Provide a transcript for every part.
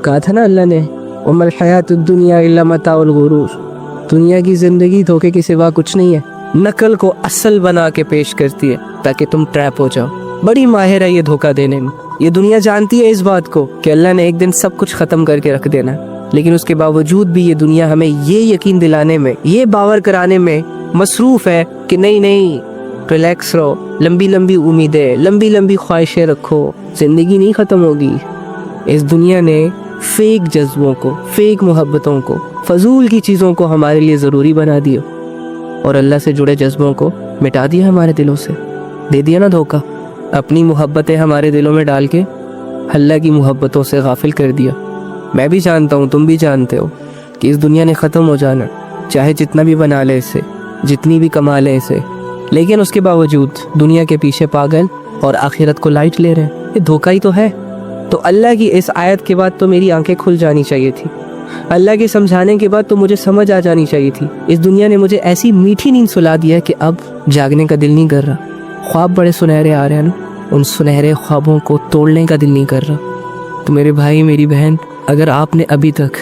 کہا تھا نا اللہ نے وَمَا الْحَيَاةُ الدُّنْيَا إِلَّا مَتَاعُ الْغُرُورِ، دنیا کی زندگی دھوکے کے سوا کچھ نہیں ہے، نقل کو اصل بنا کے پیش کرتی ہے تاکہ تم ٹریپ ہو جاؤ۔ بڑی ماہر ہے یہ دھوکہ دینے میں۔ یہ دنیا جانتی ہے اس بات کو کہ اللہ نے ایک دن سب کچھ ختم کر کے رکھ دینا، لیکن اس کے باوجود بھی یہ دنیا ہمیں یہ یقین دلانے میں، یہ باور کرانے میں مصروف ہے کہ نہیں ریلیکس رہو، لمبی لمبی امیدیں، لمبی لمبی خواہشیں رکھو، زندگی نہیں ختم ہوگی۔ اس دنیا نے فیک جذبوں کو، فیک محبتوں کو، فضول کی چیزوں کو ہمارے لیے ضروری بنا دیا اور اللہ سے جڑے جذبوں کو مٹا دیا ہمارے دلوں سے، دے دیا نا دھوکہ، اپنی محبتیں ہمارے دلوں میں ڈال کے اللہ کی محبتوں سے غافل کر دیا۔ میں بھی جانتا ہوں، تم بھی جانتے ہو کہ اس دنیا نے ختم ہو جانا، چاہے جتنا بھی بنا لے اسے، جتنی بھی کما لے اسے، لیکن اس کے باوجود دنیا کے پیچھے پاگل اور آخرت کو لائٹ لے رہے ہیں۔ یہ دھوکہ ہی تو ہے۔ تو اللہ کی اس آیت کے بعد تو میری آنکھیں کھل جانی چاہیے تھی، اللہ کے سمجھانے کے بعد تو مجھے سمجھ آ جانی چاہیے تھی۔ اس دنیا نے مجھے ایسی میٹھی نیند سلا دی ہے کہ اب جاگنے کا دل نہیں کر رہا۔ خواب بڑے سنہرے آ رہے ہیں نا، ان سنہرے خوابوں کو توڑنے کا دل نہیں کر رہا۔ تو میرے بھائی، میری بہن، اگر آپ نے ابھی تک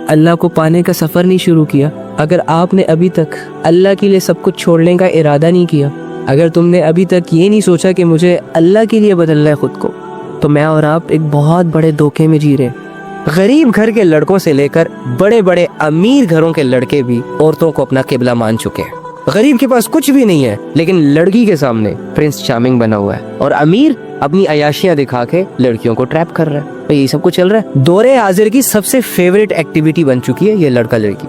اللہ کو پانے کا سفر نہیں شروع کیا، اگر آپ نے ابھی تک اللہ کے لیے سب کچھ چھوڑنے کا ارادہ نہیں کیا، اگر تم نے ابھی تک یہ نہیں سوچا کہ مجھے اللہ کے لیے بدلنا ہے خود کو، تو میں اور آپ ایک بہت بڑے دھوکے میں جی رہے ہیں۔ غریب گھر کے لڑکوں سے لے کر بڑے بڑے امیر گھروں کے لڑکے بھی عورتوں کو اپنا قبلہ مان چکے ہیں۔ غریب کے پاس کچھ بھی نہیں ہے لیکن لڑکی کے سامنے پرنس چارمنگ بنا ہوا ہے، اور امیر اپنی عیاشیاں دکھا کے لڑکیوں کو ٹریپ کر رہا ہے۔ یہ سب کچھ چل رہا ہے۔ دور حاضر کی سب سے فیوریٹ ایکٹیویٹی بن چکی ہے یہ لڑکا لڑکی۔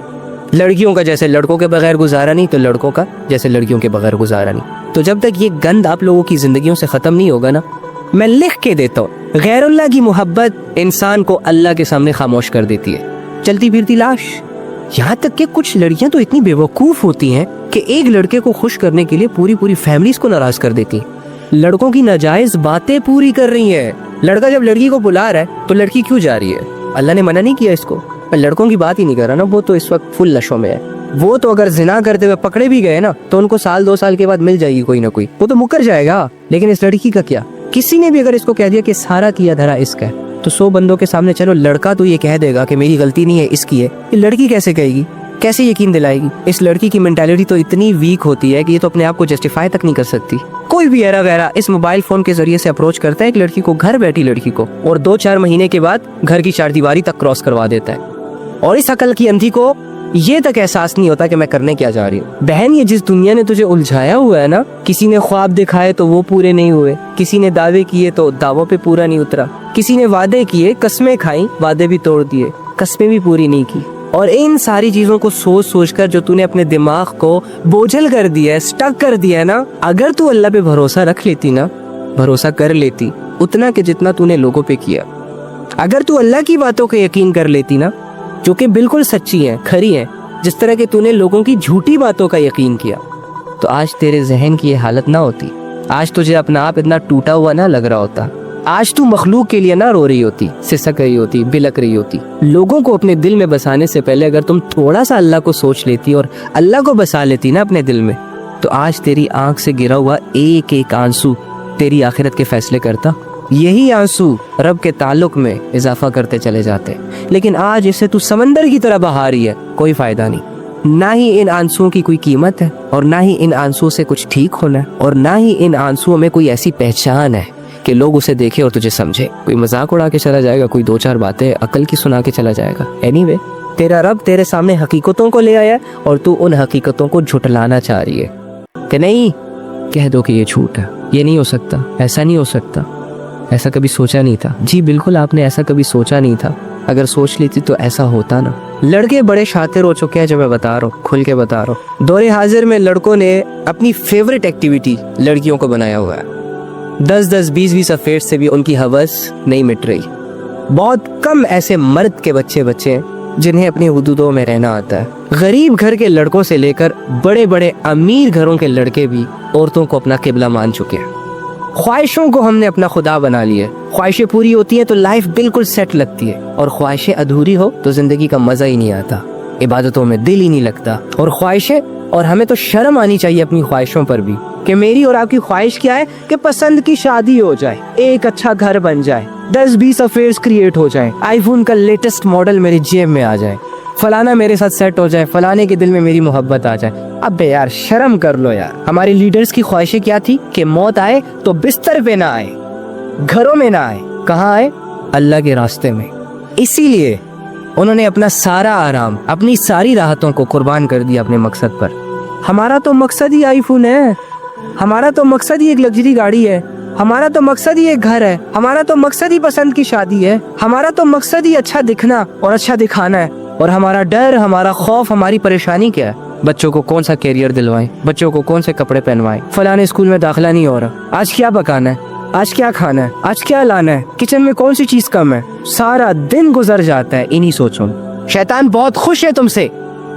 لڑکیوں کا جیسے لڑکوں کے بغیر گزارا نہیں، تو لڑکوں کا جیسے لڑکیوں کے بغیر گزارا نہیں۔ تو جب تک یہ گند آپ لوگوں کی زندگیوں سے ختم نہیں ہوگا نا، میں لکھ کے دیتا ہوں، غیر اللہ کی محبت انسان کو اللہ کے سامنے خاموش کر دیتی ہے، چلتی پھرتی لاش۔ یہاں تک کہ کچھ لڑکیاں تو اتنی بے وقوف ہوتی ہیں کہ ایک لڑکے کو خوش کرنے کے لیے پوری فیملیز کو ناراض کر دیتی ہیں، لڑکوں کی ناجائز باتیں پوری کر رہی ہیں۔ لڑکا جب لڑکی کو بلا رہا ہے تو لڑکی کیوں جا رہی ہے؟ اللہ نے منع نہیں کیا اس کو۔ لڑکوں کی بات ہی نہیں کر رہا نا، وہ تو اس وقت فل نشوں میں ہے۔ وہ تو اگر زنا کرتے ہوئے پکڑے بھی گئے نا تو ان کو 1-2 سال کے بعد مل جائے گی کوئی نہ کوئی، وہ تو مکر جائے گا۔ لیکن اس لڑکی کا کیا؟ کسی نے بھی اگر اس کو کہہ دیا کہ سارا کیا دھرا اس کا ہے، تو 100 بندوں کے سامنے چلو لڑکا تو یہ کہہ دے گا کہ میری غلطی نہیں ہے، اس کی ہے، یہ لڑکی کیسے کہے گی؟ کیسے یقین دلائے گی؟ اس لڑکی کی مینٹالٹی تو اتنی ویک ہوتی ہے کہ یہ تو اپنے آپ کو جسٹیفائی تک نہیں کر سکتی۔ کوئی بھی ایرا ویرا اس موبائل فون کے ذریعے سے اپروچ کرتا ہے ایک لڑکی کو، گھر بیٹھی لڑکی کو، اور 2-4 مہینے کے بعد گھر کی 4 دیواری تک کراس کروا دیتا ہے، اور اس عقل کی اندھی کو یہ تک احساس نہیں ہوتا کہ میں کرنے کیا جا رہی ہوں۔ بہن، یہ جس دنیا نے تجھے الجھایا ہوا ہے نا، کسی نے خواب دکھائے تو وہ پورے نہیں ہوئے، کسی نے دعوے کیے تو دعووں پہ پورا نہیں اترا، کسی نے وعدے کیے، قسمیں کھائیں، وعدے بھی توڑ دیے، قسمیں بھی پوری نہیں کی۔ اور ان ساری چیزوں کو سوچ سوچ کر جو تو نے اپنے دماغ کو بوجھل کر دیا ہے، سٹک کر دیا ہے نا، اگر تو اللہ پہ بھروسہ رکھ لیتی نا، بھروسہ کر لیتی اتنا کہ جتنا تو نے لوگوں پہ کیا، اگر تو اللہ کی باتوں کو یقین کر لیتی نا، جو کہ بالکل سچی ہیں، کھری ہیں، جس طرح کہ تو نے لوگوں کی جھوٹی باتوں کا یقین کیا، تو آج تیرے ذہن کی یہ حالت نہ ہوتی، آج تجھے اپنا آپ اتنا ٹوٹا ہوا نہ لگ رہا ہوتا، آج تو مخلوق کے لیے نہ رو رہی ہوتی، سسک رہی ہوتی، بلک رہی ہوتی۔ لوگوں کو اپنے دل میں بسانے سے پہلے اگر تم تھوڑا سا اللہ کو سوچ لیتی اور اللہ کو بسا لیتی نا اپنے دل میں، تو آج تیری آنکھ سے گرا ہوا ایک ایک آنسو تیری آخرت کے فیصلے کرتا۔ یہی آنسو رب کے تعلق میں اضافہ کرتے چلے جاتے، لیکن آج اسے تو سمندر کی طرح بہا رہی ہے، کوئی فائدہ نہیں۔ نہ ہی ان آنسوؤں کی کوئی قیمت ہے، اور نہ ہی ان آنسوؤں سے کچھ ٹھیک ہونا ہے، اور نہ ہی ان آنسوؤں میں کوئی ایسی پہچان ہے کہ لوگ اسے دیکھے اور تجھے سمجھے۔ کوئی مذاق اڑا کے چلا جائے گا، کوئی 2-4 باتیں عقل کی سنا کے چلا جائے گا۔ اینی وے، تیرا رب تیرے سامنے حقیقتوں کو لے آیا ہے اور تو ان حقیقتوں کو جھٹلانا چاہ رہی ہے کہ نہیں، کہہ دو کہ یہ جھوٹ ہے، یہ نہیں ہو سکتا، ایسا نہیں ہو سکتا، ایسا کبھی سوچا نہیں تھا۔ جی بالکل، آپ نے ایسا کبھی سوچا نہیں تھا، اگر سوچ لیتی تو ایسا ہوتا نا۔ لڑکے بڑے شاطر ہو چکے ہیں، جو میں بتا رہا ہوں، کھل کے بتا رہا ہوں۔ دور حاضر میں لڑکوں نے اپنی فیوریٹ ایکٹیویٹی لڑکیوں کو بنایا ہوا ہے۔ 10-10 20-20 افیئر سے بھی ان کی ہوس نہیں مٹ رہی۔ بہت کم ایسے مرد کے بچے ہیں جنہیں اپنی حدودوں میں رہنا آتا ہے۔ غریب گھر کے لڑکوں سے لے کر بڑے بڑے امیر گھروں کے لڑکے بھی عورتوں کو اپنا قبلہ مان چکے ہیں۔ خواہشوں کو ہم نے اپنا خدا بنا لیا ہے۔ خواہشیں پوری ہوتی ہیں تو لائف بالکل سیٹ لگتی ہے، اور خواہشیں ادھوری ہو تو زندگی کا مزہ ہی نہیں آتا، عبادتوں میں دل ہی نہیں لگتا، اور خواہشیں اور ہمیں تو شرم آنی چاہیے اپنی خواہشوں پر بھی کہ میری اور آپ کی خواہش کیا ہے کہ پسند کی شادی ہو جائے, ایک اچھا گھر بن جائے, 10-20 افیئرز کریٹ ہو جائیں, آئی فون کا لیٹسٹ ماڈل میری جیب میں آ جائے, فلانا میرے ساتھ سیٹ ہو جائے, فلانے کے دل میں میری محبت آ جائے. اب یار شرم کر لو یار. ہمارے لیڈرز کی خواہشیں کیا تھی کہ موت آئے تو بستر پہ نہ آئے, گھروں میں نہ آئے, کہاں آئے؟ اللہ کے راستے میں. اسی لیے انہوں نے اپنا سارا آرام, اپنی ساری راحتوں کو قربان کر دیا اپنے مقصد پر. ہمارا تو مقصد ہی آئی فون ہے, ہمارا تو مقصد ہی ایک لگژری گاڑی ہے, ہمارا تو مقصد ہی ایک گھر ہے, ہمارا تو مقصد ہی پسند کی شادی ہے, ہمارا تو مقصد ہی اچھا دکھنا اور اچھا دکھانا ہے. اور ہمارا ڈر, ہمارا خوف, ہماری پریشانی کیا ہے؟ بچوں کو کون سا کیریئر دلوائیں, بچوں کو کون سے کپڑے پہنوائیں, فلانے اسکول میں داخلہ نہیں ہو رہا, آج کیا پکانا ہے, آج کیا کھانا ہے, آج کیا لانا ہے, کچن میں کون سی چیز کم ہے. سارا دن گزر جاتا ہے انہی سوچوں. شیطان بہت خوش ہے تم سے.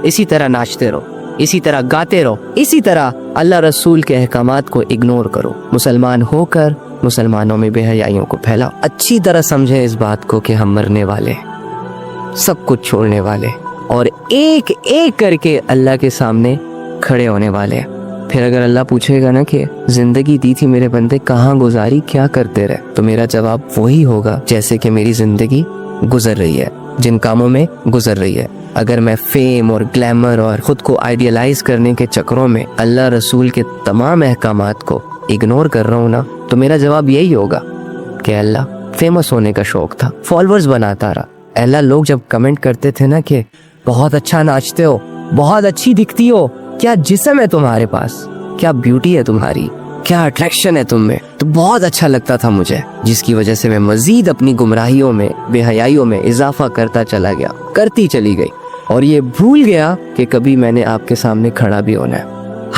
اسی طرح ناچتے رہو, اسی طرح گاتے رہو, اسی طرح اللہ رسول کے احکامات کو اگنور کرو. مسلمان ہو کر مسلمانوں میں بے حیائیوں کو پھیلاؤ. اچھی طرح سمجھے اس بات کو کہ ہم مرنے والے, سب کچھ چھوڑنے والے, اور ایک ایک کر کے اللہ کے سامنے کھڑے ہونے والے. پھر اگر اللہ پوچھے گا نا کہ زندگی دی تھی میرے بندے, کہاں گزاری, کیا کرتے رہے, تو میرا جواب وہی ہوگا جیسے کہ میری زندگی گزر رہی ہے, جن کاموں میں گزر رہی ہے. اگر میں فیم اور گلیمر اور خود کو آئیڈیلائز کرنے کے چکروں میں اللہ رسول کے تمام احکامات کو اگنور کر رہا ہوں نا, تو میرا جواب یہی ہوگا کہ اللہ فیمس ہونے کا شوق تھا, فالوورز بناتا رہا. اللہ لوگ جب کمنٹ کرتے تھے نا کہ بہت اچھا ناچتے ہو, بہت اچھی دکھتی ہو, کیا جسم ہے تمہارے پاس, کیا بیوٹی ہے تمہاری, کیا اٹریکشن ہے تم میں, تو بہت اچھا لگتا تھا مجھے, جس کی وجہ سے میں مزید اپنی گمراہیوں میں, بے حیائیوں میں اضافہ کرتا چلا گیا, کرتی چلی گئی, اور یہ بھول گیا کہ کبھی میں نے آپ کے سامنے کھڑا بھی ہونا ہے.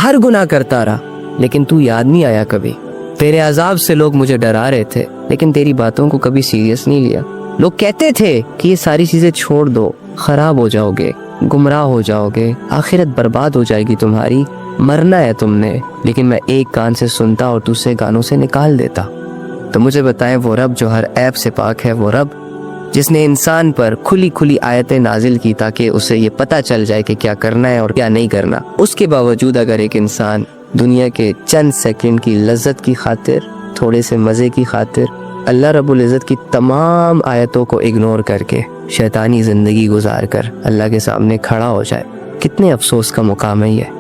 ہر گناہ کرتا رہا, لیکن تو یاد نہیں آیا کبھی. تیرے عذاب سے لوگ مجھے ڈرا رہے تھے, لیکن تیری باتوں کو کبھی سیریس نہیں لیا. لوگ کہتے تھے کہ یہ ساری چیزیں چھوڑ دو, خراب ہو جاؤ گے, گمراہ ہو جاؤ گے, آخرت برباد ہو جائے گی تمہاری, مرنا ہے تم نے. لیکن میں ایک کان سے سنتا اور دوسرے کانوں سے نکال دیتا. تو مجھے بتائیں وہ رب جو ہر عیب سے پاک ہے, وہ رب جس نے انسان پر کھلی کھلی آیتیں نازل کی تاکہ اسے یہ پتہ چل جائے کہ کیا کرنا ہے اور کیا نہیں کرنا, اس کے باوجود اگر ایک انسان دنیا کے چند سیکنڈ کی لذت کی خاطر, تھوڑے سے مزے کی خاطر اللہ رب العزت کی تمام آیتوں کو اگنور کر کے شیطانی زندگی گزار کر اللہ کے سامنے کھڑا ہو جائے, کتنے افسوس کا مقام ہے یہ,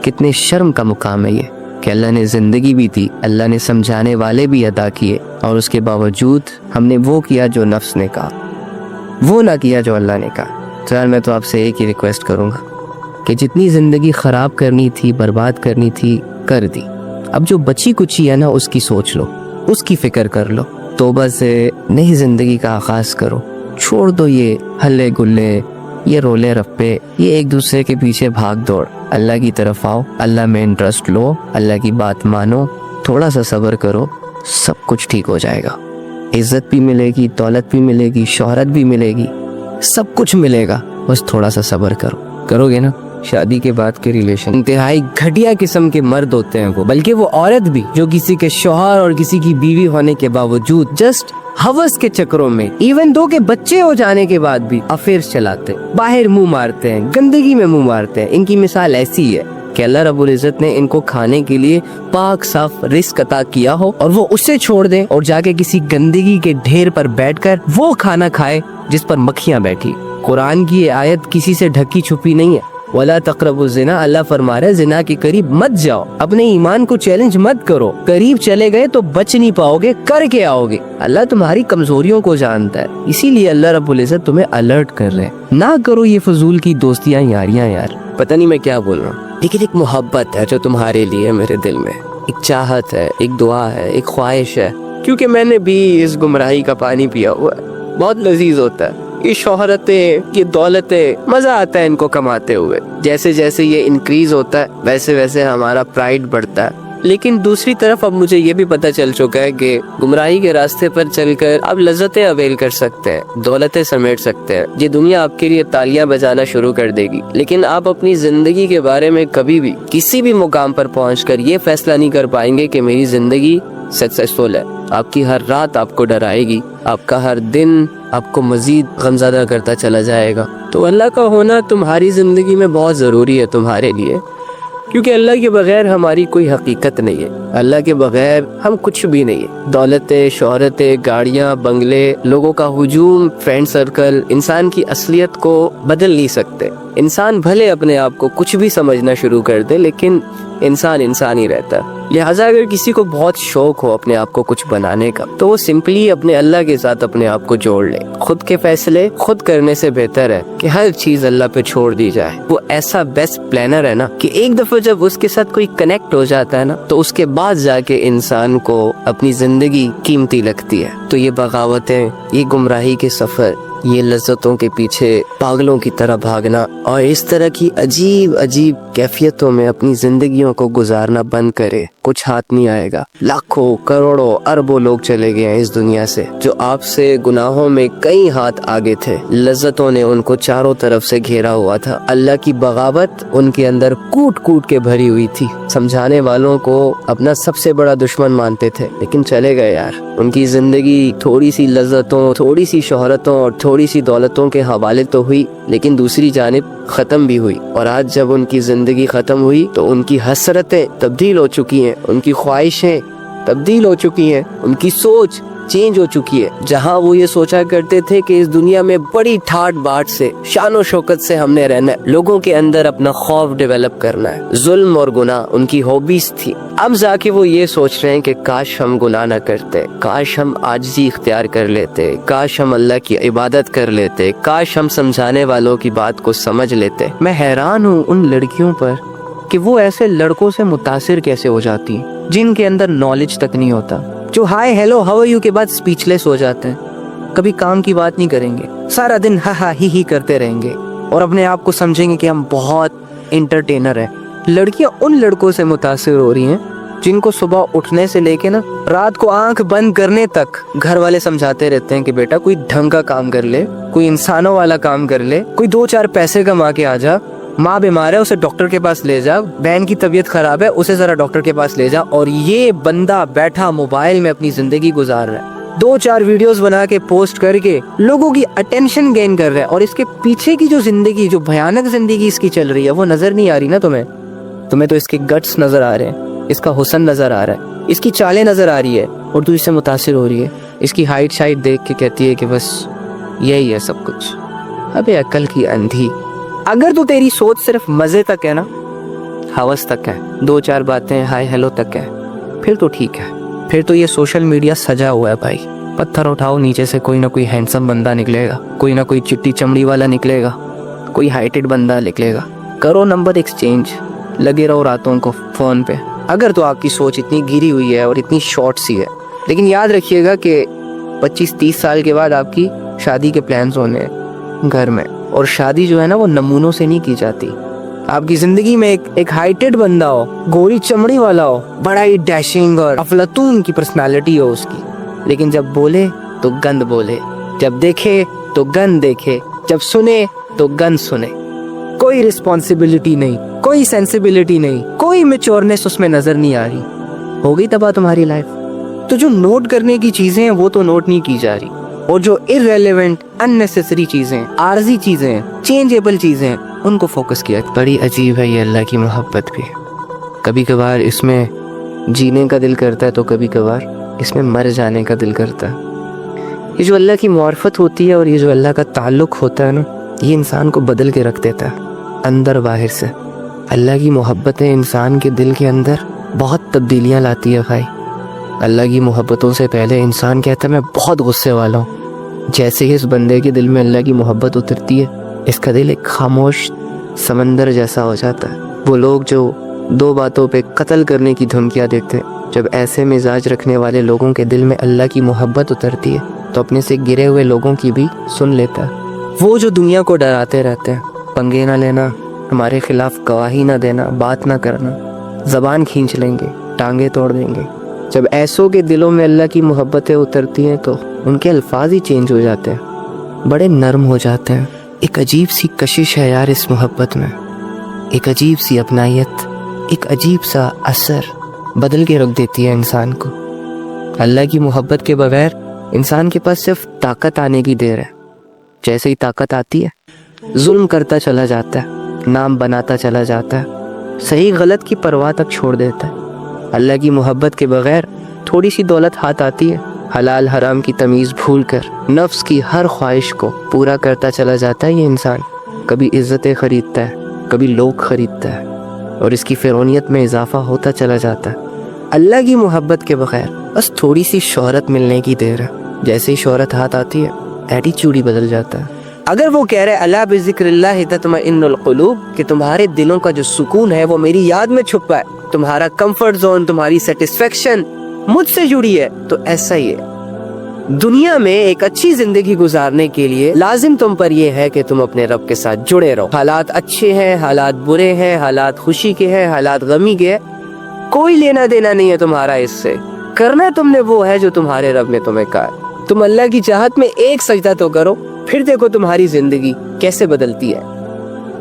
کتنے شرم کا مقام ہے یہ کہ اللہ نے زندگی بھی دی, اللہ نے سمجھانے والے بھی ادا کیے, اور اس کے باوجود ہم نے وہ کیا جو نفس نے کہا, وہ نہ کیا جو اللہ نے کہا. چل میں تو آپ سے ایک ہی ریکویسٹ کروں گا کہ جتنی زندگی خراب کرنی تھی, برباد کرنی تھی, کر دی. اب جو بچی کچی ہے نا, اس کی سوچ لو, اس کی فکر کر لو, توبہ سے نئی زندگی کا آغاز کرو. چھوڑ دو یہ ہلے گلے, یہ رولے رپے, یہ ایک دوسرے کے پیچھے بھاگ دوڑ. اللہ کی طرف آؤ, اللہ میں انٹرسٹ لو, اللہ کی بات مانو, تھوڑا سا صبر کرو, سب کچھ ٹھیک ہو جائے گا. عزت بھی ملے گی, دولت بھی ملے گی, شہرت بھی ملے گی, سب کچھ ملے گا, بس تھوڑا سا صبر کرو. کرو گے نا؟ شادی کے بعد کے ریلیشن انتہائی گھٹیا قسم کے مرد ہوتے ہیں وہ, بلکہ وہ عورت بھی جو کسی کے شوہر اور کسی کی بیوی ہونے کے باوجود جسٹ ہوس کے چکروں میں, ایون دو کے بچے ہو جانے کے بعد بھی افیئرز چلاتے, باہر منہ مارتے ہیں, گندگی میں منہ مارتے ہیں. ان کی مثال ایسی ہے کہ اللہ رب العزت نے ان کو کھانے کے لیے پاک صاف رزق عطا کیا ہو, اور وہ اسے چھوڑ دیں اور جا کے کسی گندگی کے ڈھیر پر بیٹھ کر وہ کھانا کھائے جس پر مکھیاں بیٹھی. قرآن کی یہ آیت کسی سے ڈھکی چھپی نہیں ہے. وَلَا تَقْرَبُوا الزِّنَا, اللہ فرما رہا ہے زنا کے قریب مت جاؤ. اپنے ایمان کو چیلنج مت کرو, قریب چلے گئے تو بچ نہیں پاؤ گے, کر کے آؤ گے. اللہ تمہاری کمزوریوں کو جانتا ہے, اسی لیے اللہ رب العزت تمہیں الرٹ کر رہے ہیں. نہ کرو یہ فضول کی دوستیاں, یاریاں. یار پتہ نہیں میں کیا بول رہا ہوں, لیکن ایک محبت ہے جو تمہارے لیے میرے دل میں, ایک چاہت ہے, ایک دعا ہے, ایک خواہش ہے, کیونکہ میں نے بھی اس گمراہی کا پانی پیا ہوا ہے. بہت لذیذ ہوتا ہے یہ شہرتیں, یہ دولتیں, مزہ آتا ہے ان کو کماتے ہوئے. جیسے جیسے یہ انکریز ہوتا ہے ویسے ویسے ہمارا پرائیڈ بڑھتا ہے. لیکن دوسری طرف اب مجھے یہ بھی پتہ چل چکا ہے کہ گمراہی کے راستے پر چل کر آپ لذتیں اویل کر سکتے ہیں, دولتیں سمیٹ سکتے ہیں. یہ دنیا آپ کے لیے تالیاں بجانا شروع کر دے گی, لیکن آپ اپنی زندگی کے بارے میں کبھی بھی کسی بھی مقام پر پہنچ کر یہ فیصلہ نہیں کر پائیں گے کہ میری زندگی سکسیسفل ہے. آپ کی ہر رات آپ کو ڈرائے گی, آپ کا ہر دن آپ کو مزید غمزدہ کرتا چلا جائے گا. تو اللہ کا ہونا تمہاری زندگی میں بہت ضروری ہے تمہارے لیے. کیونکہ اللہ کے بغیر ہماری کوئی حقیقت نہیں ہے، اللہ کے بغیر ہم کچھ بھی نہیں ہے۔ دولتیں، شہرتیں، گاڑیاں، بنگلے، لوگوں کا ہجوم، فرینڈ سرکل انسان کی اصلیت کو بدل نہیں سکتے۔ انسان بھلے اپنے آپ کو کچھ بھی سمجھنا شروع کر دے، لیکن انسان ہی رہتا ہے۔ لہٰذا اگر کسی کو بہت شوق ہو اپنے آپ کو کچھ بنانے کا، تو وہ سمپلی اپنے اللہ کے ساتھ اپنے آپ کو جوڑ لے۔ خود کے فیصلے خود کرنے سے بہتر ہے کہ ہر چیز اللہ پہ چھوڑ دی جائے۔ وہ ایسا بیسٹ پلانر ہے نا کہ ایک دفعہ جب اس کے ساتھ کوئی کنیکٹ ہو جاتا ہے نا، تو اس کے بعد جا کے انسان کو اپنی زندگی قیمتی لگتی ہے۔ تو یہ بغاوتیں، یہ گمراہی کے سفر، یہ لذتوں کے پیچھے پاگلوں کی طرح بھاگنا اور اس طرح کی عجیب عجیب کیفیتوں میں اپنی زندگیوں کو گزارنا بند کرے، کچھ ہاتھ نہیں آئے گا۔ لاکھوں، کروڑوں، اربوں لوگ چلے گئے ہیں اس دنیا سے، جو آپ سے گناہوں میں کئی ہاتھ آگے تھے۔ لذتوں نے ان کو چاروں طرف سے گھیرا ہوا تھا، اللہ کی بغاوت ان کے اندر کوٹ کوٹ کے بھری ہوئی تھی۔ سمجھانے والوں کو اپنا سب سے بڑا دشمن مانتے تھے، لیکن چلے گئے یار۔ ان کی زندگی تھوڑی سی لذتوں، تھوڑی سی شہرتوں اور تھوڑی سی دولتوں کے حوالے تو ہوئی، لیکن دوسری جانب ختم بھی ہوئی۔ اور آج جب ان کی زندگی ختم ہوئی تو ان کی حسرتیں تبدیل ہو چکی ہیں، ان کی خواہشیں تبدیل ہو چکی ہیں، ان کی سوچ چینج ہو چکی ہے۔ جہاں وہ یہ سوچا کرتے تھے کہ اس دنیا میں بڑی ٹھاٹ باٹ سے، شان و شوکت سے ہم نے رہنا ہے، لوگوں کے اندر اپنا خوف ڈیولپ کرنا ہے، ظلم اور گناہ ان کی ہابیز تھی، اب جا کے وہ یہ سوچ رہے ہیں کہ کاش ہم گناہ نہ کرتے، کاش ہم عاجزی اختیار کر لیتے، کاش ہم اللہ کی عبادت کر لیتے، کاش ہم سمجھانے والوں کی بات کو سمجھ لیتے۔ میں حیران ہوں ان لڑکیوں پر کہ وہ ایسے لڑکوں سے متاثر کیسے ہو جاتی ہیں جن کے اندر نالج تک نہیں ہوتا، جو hi hello how are you کے بعد اسپیچ لیس ہو جاتے ہیں، کبھی کام کی بات نہیں کریں گے، سارا دن ہا ہا ہی کرتے رہیں گے اور اپنے آپ کو سمجھیں گے کہ ہم بہت انٹرٹینر ہیں۔ لڑکیاں ان لڑکوں سے متاثر ہو رہی ہیں جن کو صبح اٹھنے سے لے کے نا رات کو آنکھ بند کرنے تک گھر والے سمجھاتے رہتے ہیں کہ بیٹا کوئی ڈھنگ کا کام کر لے، کوئی انسانوں والا کام کر لے، کوئی 2-4 پیسے کما کے آ جا، ماں بیمار ہے اسے ڈاکٹر کے پاس لے جا، بہن کی طبیعت خراب ہے اسے ذرا ڈاکٹر کے پاس لے جا۔ اور یہ بندہ بیٹھا موبائل میں اپنی زندگی گزار رہا ہے، 2-4 ویڈیوز بنا کے پوسٹ کر کے لوگوں کی اٹینشن گین کر رہا ہے، اور اس کے پیچھے کی جو زندگی، جو بھیانک زندگی اس کی چل رہی ہے، وہ نظر نہیں آ رہی نا تمہیں تو اس کے گٹس نظر آ رہے ہیں، اس کا حسن نظر آ رہا ہے، اس کی چالیں نظر آ رہی ہے، اور تو اس سے متاثر ہو رہی ہے، اس کی ہائٹ شائٹ دیکھ کے کہتی ہے کہ بس یہی ہے سب کچھ۔ ابے عقل کی اندھی، اگر تو تیری سوچ صرف مزے تک ہے نا، ہوس تک ہے، 2-4 باتیں ہائے ہیلو تک ہے، پھر تو ٹھیک ہے، پھر تو یہ سوشل میڈیا سجا ہوا ہے بھائی۔ پتھر اٹھاؤ، نیچے سے کوئی نہ کوئی ہینڈسم بندہ نکلے گا، کوئی نہ کوئی چٹی چمڑی والا نکلے گا، کوئی ہائٹڈ بندہ نکلے گا، کرو نمبر ایکسچینج، لگے رہو راتوں کو فون پہ۔ اگر تو آپ کی سوچ اتنی گری ہوئی ہے اور اتنی شارٹ سی ہے، لیکن یاد رکھیے گا کہ 25-30 سال کے بعد آپ کی شادی کے پلانز ہونے ہیں گھر میں، اور شادی جو ہے نا وہ نمونوں سے نہیں کی جاتی۔ آپ کی زندگی میں ایک ہائٹڈ بندہ ہو، گوری چمڑی والا ہو، بڑا ہی ڈیشنگ اور افلاطون کی پرسنالٹی ہو اس کی، لیکن جب بولے تو گند بولے، جب دیکھے تو گند دیکھے، جب سنے تو گند سنے، کوئی رسپانسبلٹی نہیں، کوئی سینسیبلٹی نہیں، کوئی میچورنس اس میں نظر نہیں آ رہی، ہو گئی تباہ تمہاری لائف۔ تو جو نوٹ کرنے کی چیزیں ہیں وہ تو نوٹ نہیں کی جا رہی، اور جو irrelevant unnecessary چیزیں، عارضی چیزیں، چینجیبل چیزیں، ان کو فوکس کیا۔ بڑی عجیب ہے یہ اللہ کی محبت بھی، کبھی کبھار اس میں جینے کا دل کرتا ہے تو کبھی کبھار اس میں مر جانے کا دل کرتا ہے۔ یہ جو اللہ کی معرفت ہوتی ہے اور یہ جو اللہ کا تعلق ہوتا ہے نا، یہ انسان کو بدل کے رکھ دیتا ہے اندر باہر سے۔ اللہ کی محبتیں انسان کے دل کے اندر بہت تبدیلیاں لاتی ہے بھائی۔ اللہ کی محبتوں سے پہلے انسان کہتا ہے میں بہت غصے والا ہوں، جیسے ہی اس بندے کے دل میں اللہ کی محبت اترتی ہے، اس کا دل ایک خاموش سمندر جیسا ہو جاتا ہے۔ وہ لوگ جو 2 باتوں پہ قتل کرنے کی دھمکیاں دیتے ہیں، جب ایسے مزاج رکھنے والے لوگوں کے دل میں اللہ کی محبت اترتی ہے تو اپنے سے گرے ہوئے لوگوں کی بھی سن لیتا ہے۔ وہ جو دنیا کو ڈراتے رہتے ہیں، پنگے نہ لینا، ہمارے خلاف گواہی نہ دینا، بات نہ کرنا، زبان کھینچ لیں گے، ٹانگیں توڑ دیں گے، جب ایسوں کے دلوں میں اللہ کی محبتیں اترتی ہیں تو ان کے الفاظ ہی چینج ہو جاتے ہیں، بڑے نرم ہو جاتے ہیں۔ ایک عجیب سی کشش ہے یار اس محبت میں، ایک عجیب سی اپنائیت، ایک عجیب سا اثر بدل کے رکھ دیتی ہے انسان کو۔ اللہ کی محبت کے بغیر انسان کے پاس صرف طاقت آنے کی دیر ہے، جیسے ہی طاقت آتی ہے ظلم کرتا چلا جاتا ہے، نام بناتا چلا جاتا ہے، صحیح غلط کی پرواہ تک چھوڑ دیتا ہے۔ اللہ کی محبت کے بغیر تھوڑی سی دولت ہاتھ آتی ہے، حلال حرام کی تمیز بھول کر نفس کی ہر خواہش کو پورا کرتا چلا جاتا ہے یہ انسان۔ کبھی عزتیں خریدتا ہے، کبھی لوگ خریدتا ہے، اور اس کی فرعونیت میں اضافہ ہوتا چلا جاتا ہے۔ اللہ کی محبت کے بغیر بس تھوڑی سی شہرت ملنے کی دیر ہے، جیسے ہی شہرت ہاتھ آتی ہے ایٹیچیوڈ ہی بدل جاتا ہے۔ اگر وہ کہہ رہے اللہ بذکر اللہ تطمئن القلوب، کہ تمہارے دلوں کا جو سکون ہے وہ میری یاد میں چھپا ہے، تمہارا کمفرٹ زون، تمہاری سیٹسفیکشن مجھ سے جڑی ہے، تو ایسا ہی ہے۔ دنیا میں ایک اچھی زندگی گزارنے کے لیے لازم تم پر یہ ہے کہ تم اپنے رب کے ساتھ جڑے رہو۔ حالات اچھے ہیں، حالات برے ہیں، حالات خوشی کے ہیں، حالات غمی کے ہیں، کوئی لینا دینا نہیں ہے تمہارا اس سے۔ کرنا تم نے وہ ہے جو تمہارے رب نے تمہیں کہا ہے۔ تم اللہ کی چاہت میں ایک سجدہ تو کرو، پھر دیکھو تمہاری زندگی کیسے بدلتی ہے۔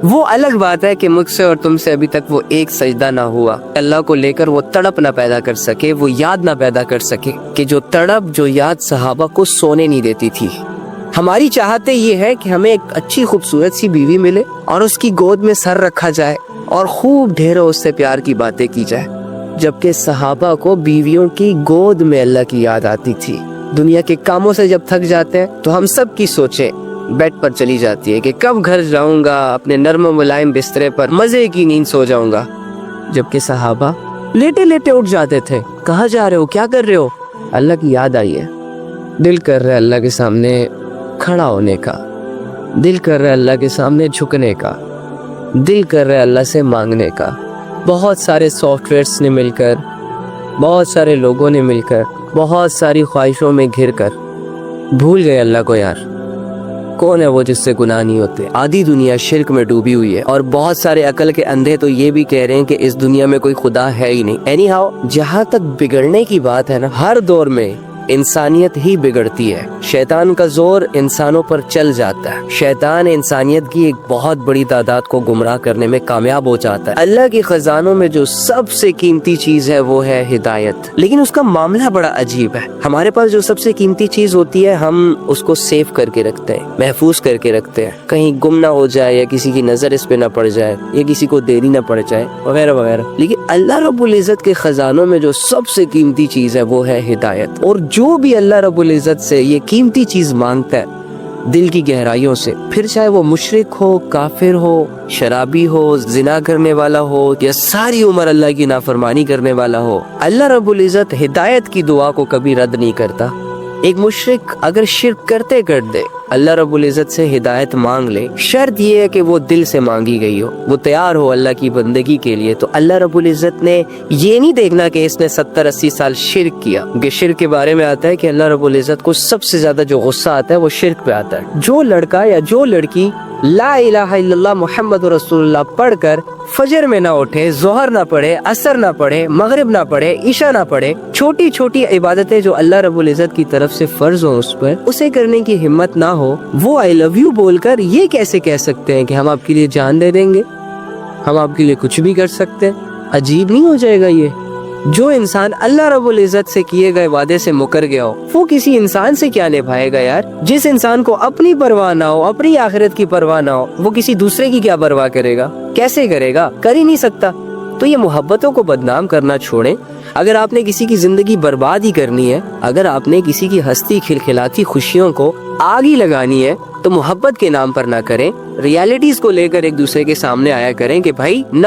وہ الگ بات ہے کہ مجھ سے اور تم سے ابھی تک وہ ایک سجدہ نہ ہوا، اللہ کو لے کر وہ تڑپ نہ پیدا کر سکے، وہ یاد نہ پیدا کر سکے، کہ جو تڑپ، جو یاد صحابہ کو سونے نہیں دیتی تھی۔ ہماری چاہتے یہ ہے کہ ہمیں ایک اچھی خوبصورت سی بیوی ملے اور اس کی گود میں سر رکھا جائے اور خوب ڈھیروں اس سے پیار کی باتیں کی جائے، جبکہ صحابہ کو بیویوں کی گود میں اللہ کی یاد آتی تھی۔ دنیا کے کاموں سے جب تھک جاتے ہیں تو ہم سب کی سوچیں بیڈ پر چلی جاتی ہے کہ کب گھر جاؤں گا، اپنے نرم و ملائم بسترے پر مزے کی نیند سو جاؤں گا، جبکہ صحابہ لیٹے لیٹے اٹھ جاتے تھے۔ کہاں جا رہے ہو، کیا کر رہے ہو؟ اللہ کی یاد آئی ہے، دل کر رہا ہے اللہ کے سامنے کھڑا ہونے کا، دل کر رہا ہے اللہ کے سامنے جھکنے کا، دل کر رہا ہے اللہ سے مانگنے کا۔ بہت سارے سافٹ ویئرس نے مل کر، بہت سارے لوگوں نے مل کر، بہت ساری خواہشوں میں گھر کر بھول گئے اللہ کو۔ یار کون ہے وہ جس سے گناہ نہیں ہوتے؟ آدھی دنیا شرک میں ڈوبی ہوئی ہے، اور بہت سارے عقل کے اندھے تو یہ بھی کہہ رہے ہیں کہ اس دنیا میں کوئی خدا ہے ہی نہیں۔ اینی ہاؤ، جہاں تک بگڑنے کی بات ہے نا، ہر دور میں انسانیت ہی بگڑتی ہے۔ شیطان کا زور انسانوں پر چل جاتا ہے، شیطان انسانیت کی ایک بہت بڑی تعداد کو گمراہ کرنے میں کامیاب ہو جاتا ہے۔ اللہ کے خزانوں میں جو سب سے قیمتی چیز ہے وہ ہے ہدایت، لیکن اس کا معاملہ بڑا عجیب ہے۔ ہمارے پاس جو سب سے قیمتی چیز ہوتی ہے ہم اس کو سیو کر کے رکھتے ہیں، محفوظ کر کے رکھتے ہیں، کہیں گم نہ ہو جائے، یا کسی کی نظر اس پہ نہ پڑ جائے، یا کسی کو دیری نہ پڑ جائے، وغیرہ وغیرہ۔ لیکن اللہ رب العزت کے خزانوں میں جو سب سے قیمتی چیز ہے وہ ہے ہدایت، اور جو بھی اللہ رب العزت سے یہ قیمتی چیز مانگتا ہے دل کی گہرائیوں سے، پھر چاہے وہ مشرک ہو، کافر ہو، شرابی ہو، زنا کرنے والا ہو، یا ساری عمر اللہ کی نافرمانی کرنے والا ہو، اللہ رب العزت ہدایت کی دعا کو کبھی رد نہیں کرتا۔ ایک مشرک اگر شرک کرتے کرتے اللہ رب العزت سے ہدایت مانگ لے، شرط یہ ہے کہ وہ دل سے مانگی گئی ہو، وہ تیار ہو اللہ کی بندگی کے لیے، تو اللہ رب العزت نے یہ نہیں دیکھنا کہ اس نے 70-80 سال شرک کیا، کہ شرک کے بارے میں آتا ہے کہ اللہ رب العزت کو سب سے زیادہ جو غصہ آتا ہے وہ شرک پہ آتا ہے۔ جو لڑکا یا جو لڑکی لا الہ الا اللہ محمد رسول اللہ پڑھ کر فجر میں نہ اٹھے، ظہر نہ پڑھے، عصر نہ پڑھے، مغرب نہ پڑھے، عشاء نہ پڑھے، چھوٹی چھوٹی عبادتیں جو اللہ رب العزت کی طرف سے فرض ہوں اس پر، اسے کرنے کی ہمت نہ ہو، وہ آئی لو یو بول کر یہ کیسے کہہ سکتے ہیں کہ ہم آپ کے لیے جان دے دیں گے، ہم آپ کے لیے کچھ بھی کر سکتے ہیں؟ عجیب نہیں ہو جائے گا یہ؟ جو انسان اللہ رب العزت سے کیے گئے وعدے سے مکر گیا ہو وہ کسی انسان سے کیا نبھائے گا یار؟ جس انسان کو اپنی پرواہ نہ ہو، اپنی آخرت کی پرواہ نہ ہو، وہ کسی دوسرے کی کیا پرواہ کرے گا؟ کیسے کرے گا؟ کر ہی نہیں سکتا۔ تو یہ محبتوں کو بدنام کرنا چھوڑیں۔ اگر آپ نے کسی کی زندگی برباد ہی کرنی ہے، اگر آپ نے کسی کی ہستی کھلکھلاتی خوشیوں کو آگ ہی لگانی ہے، تو محبت کے نام پر نہ کریں، ریالٹیز کو لے کر ایک دوسرے کے سامنے آیا کریں کہ بھائی نہ